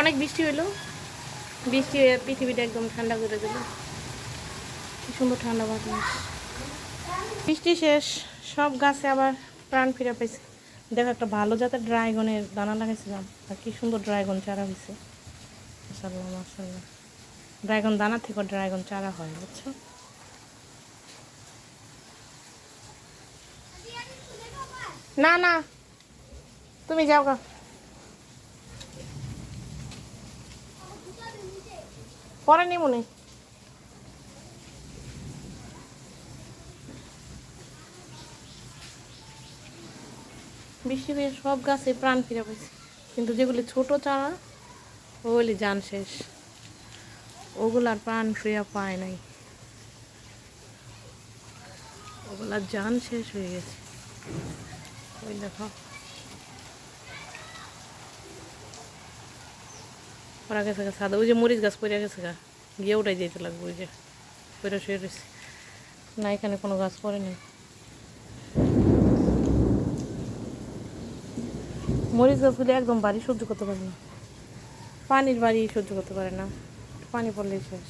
অনেক বৃষ্টি হইলো, বৃষ্টি হয়ে পৃথিবীটা একদম ঠান্ডা করে দিল। কি সুন্দর ঠান্ডা বাতাস। বৃষ্টি শেষ, সব গাছে আবার প্রাণ ফিরে পেয়েছে। দেখো একটা ভালো জাতের ড্রাগনের দানা লাগাইছিলাম, আর কি সুন্দর ড্রাগন চারা হয়েছে। মাশাআল্লাহ মাশাআল্লাহ। ড্রাগন দানা থেকে ড্রাগন চারা হয়, বুঝছো? না না, তুমি যাও গা। পরে নি মনে। বৃষ্টি হয়ে সব গাছে প্রাণ ফিরে পেয়েছে, কিন্তু যেগুলি ছোট চারা ওগুলি জান শেষ, ওগুলার প্রাণ ফিরে পায় নাই, ওগুলার জান শেষ হয়ে গেছে। ওই দেখো পড়া গেছে গা সাদা, ওই যে মরিচ গাছ পড়ে গেছে গা, গিয়ে ওটাই যেতে লাগবে। ওই যে পড়ে শুয়ে রয়েছে না, এখানে কোনো গাছ পড়ে নেই। মরিচ গাছ হলে একদম বাড়ি সহ্য করতে পারে না, পানির বাড়ি সহ্য করতে পারে না, পানি পড়লেই শেষ।